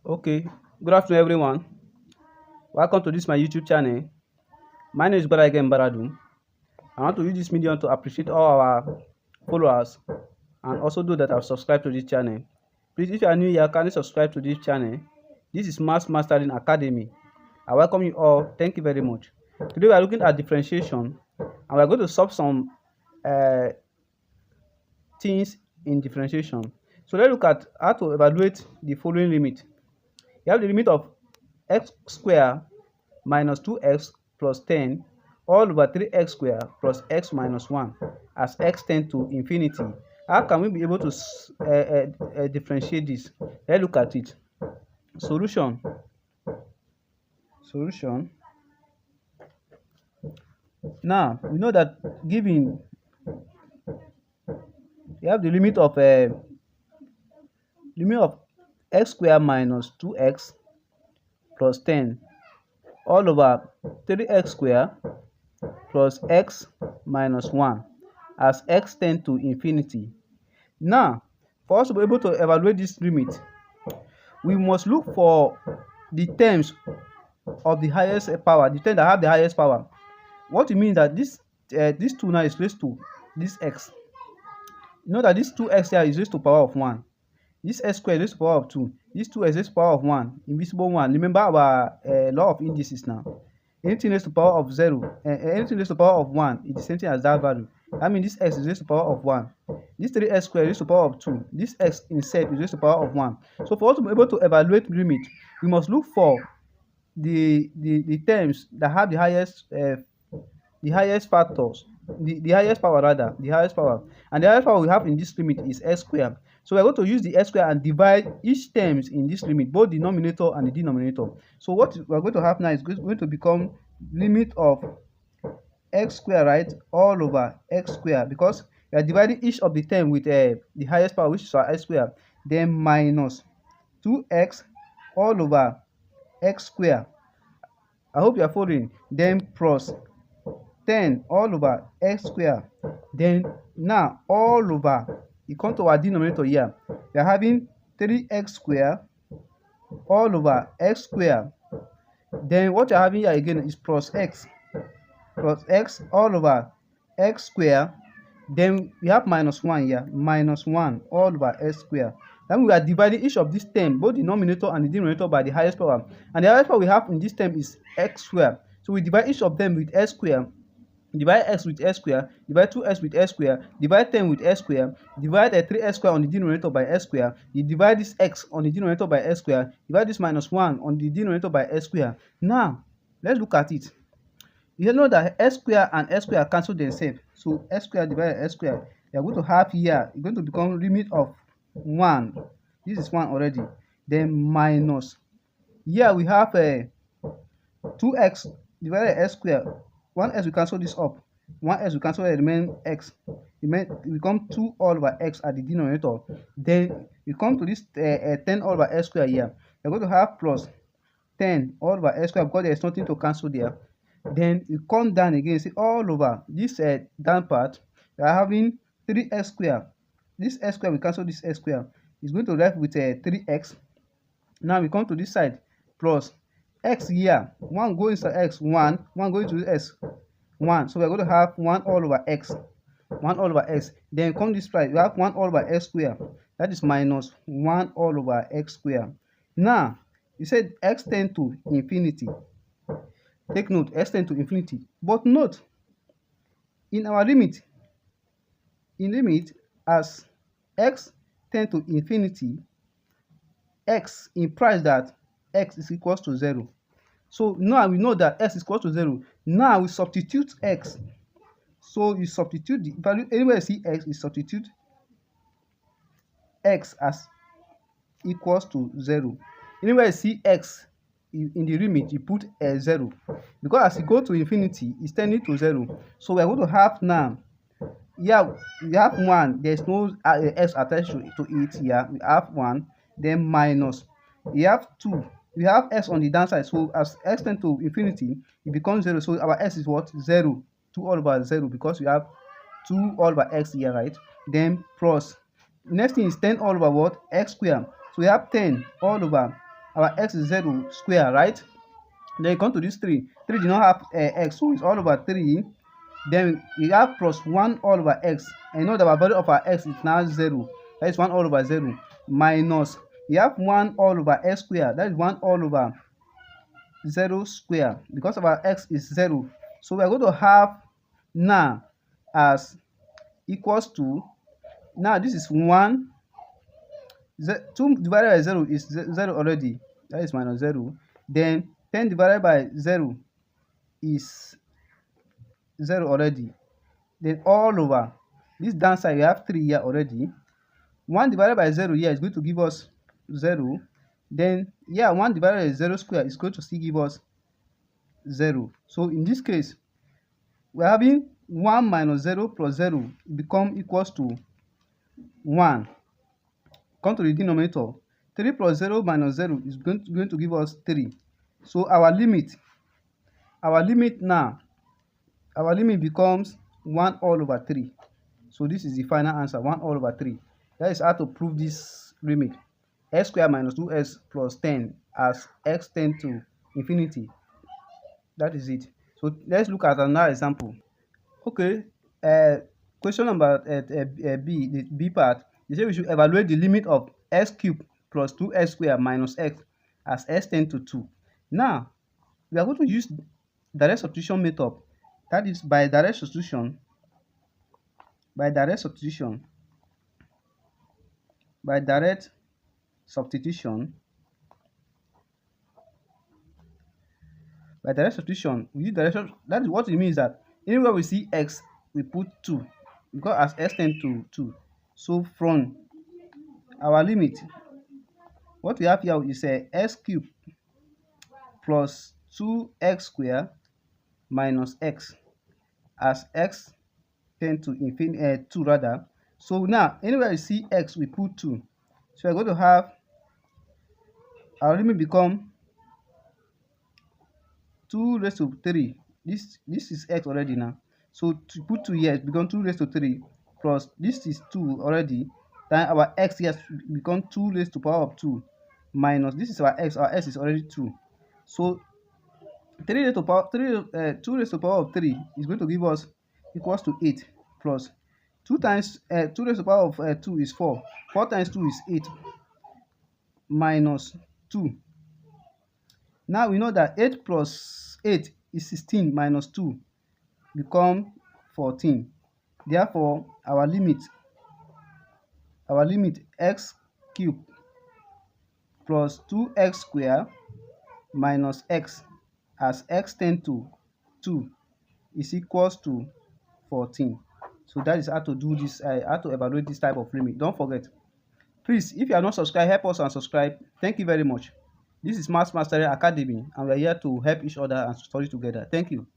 Okay, good afternoon, everyone. Welcome to this my YouTube channel. My name is Baraga Baradu. I want to use this medium to appreciate all our followers and also those that have subscribed to this channel. Please, if you are new here, kindly subscribe to this channel. This is Mass Mastering Academy. I welcome you all. Thank you very much. Today we are looking at differentiation, and we are going to solve some uh, things in differentiation. So let's look at how to evaluate the following limit. You have the limit of x square minus 2x plus 10 all over 3x square plus x minus 1 as x tends to infinity. How can we be able to differentiate this? Let's look at it. Solution. Now we know that given you have the limit of x square minus 2x plus 10 all over 3x square plus x minus 1 as x tends to infinity. Now, for us to be able to evaluate this limit, we must look for the terms of the highest power, the terms that have the highest power. What it means that this 2 now is raised to this x. You know that this 2x here is raised to power of 1. This x squared is raised to power of 2. This 2 is raised to power of 1, invisible 1. Remember our law of indices now. Anything raised to power of 0, anything raised to power of 1 is the same thing as that value. I mean, this x is raised to power of 1. This 3x squared is raised to power of 2. This x itself is raised to power of 1. So for us to be able to evaluate limit, we must look for the terms that have the highest factors, the highest power rather, the highest power. And the highest power we have in this limit is x squared. So we're going to use the x squared and divide each terms in this limit, both the numerator and the denominator. So what we're going to have now is going to become limit of x squared, right, all over x squared, because we are dividing each of the term with the highest power, which is our x squared, then minus 2x all over x squared. I hope you are following. Then plus 10 all over x squared. Then now all over, you come to our denominator here. We are having 3x squared all over x squared. Then what you are having here again is plus x all over x squared. Then we have minus 1 here, minus 1 all over x squared. Then we are dividing each of these terms, both the numerator and the denominator, by the highest power. And the highest power we have in this term is x squared. So we divide each of them with x squared. Divide x with x squared, divide 2x with x squared, divide 10 with x squared, divide 3x squared on the denominator by x squared, you divide this x on the denominator by x squared, divide this minus 1 on the denominator by x squared. Now, let's look at it. You know that x squared and x squared cancel themselves. So x squared divided by x squared, you are going to have here, it's going to become limit of 1. This is 1 already. Then minus, here we have 2x divided by x squared. 1x we cancel this up. 1x we cancel, remain x. We become 2 all over x at the denominator. Then we come to this 10 all over x squared here. We're going to have plus 10 all over x squared because there is nothing to cancel there. Then we come down again, see all over this down part. We are having 3x squared. This x squared we cancel this x squared. It's going to left with 3x. Now we come to this side plus x here, 1 go inside x, 1 going to x, 1. So we're going to have 1 all over x, 1 all over x. Then come this side, we have 1 all over x squared. That is minus 1 all over x squared. Now, you said x tends to infinity. Take note, x tends to infinity. But note, in our limit, as x tends to infinity, x implies that x is equals to 0. So now we know that x is equal to 0. Now we substitute x. So you substitute the value anywhere you see x, you substitute x as equals to 0. Anywhere you see x in the limit, you put a 0, because as you go to infinity, it's tending to 0. So we're going to have now, yeah, we have 1. There's no x attached to it here. We have 1. Then minus, we have 2. We have x on the downside, so as x tends to infinity, it becomes 0. So our x is what? 0. 2 all over 0, because we have 2 all over x here, right? Then plus, next thing is 10 all over what? X squared. So we have 10 all over our x is 0 square, right? Then you come to this 3. 3 did not have x, so it's all over 3. Then we have plus 1 all over x. And you know that our value of our x is now 0. That is 1 all over 0. Minus, we have 1 all over x square. That is 1 all over 0 square. Because of our x is 0. So we are going to have now as equals to, now this is 1. 2 divided by 0 is 0 already. That is minus 0. Then 10 divided by 0 is 0 already. Then all over this downside, we have 3 here already. 1 divided by 0 here is going to give us 0. Then here 1 divided by 0 square is going to still give us 0. So in this case, we're having 1 minus 0 plus 0 become equals to 1. Come to the denominator. 3 plus 0 minus 0 is going to give us 3. So our limit now, our limit becomes 1 all over 3. So this is the final answer, 1 all over 3. That is how to prove this limit. X squared minus 2x plus 10 as x tends to infinity. That is it. So let's look at another example. Okay, question number B, the B part. They say we should evaluate the limit of x cubed plus 2x squared minus x as x tends to 2. Now, we are going to use direct substitution method. That is by direct substitution. By direct substitution, we use direction. That is what it means, that anywhere we see x, we put 2, because as x tends to 2. So from our limit, what we have here is x cubed plus 2x squared minus x as x tends to infinity 2 rather. So now anywhere you see x, we put 2. So we're going to have our limit become 2 raised to 3. This is x already now. So to put 2 here, it's become 2 raised to 3 plus this is 2 already. Then our x here become 2 raised to power of 2 minus this is our x. Our x is already 2. So 3 raised to power 2 raised to power of 3 is going to give us equals to 8 plus 2 times 2 raised to power of 2 is 4. 4 times 2 is 8 minus 2. Now we know that 8 plus 8 is 16 minus 2 become 14. Therefore, our limit x cubed plus 2x squared minus x as x tends to 2 is equals to 14. So that is how to do this, how to evaluate this type of limit. Don't forget, please, if you are not subscribed, help us and subscribe. Thank you very much. This is Maths Mastery Academy, and we are here to help each other and study together. Thank you.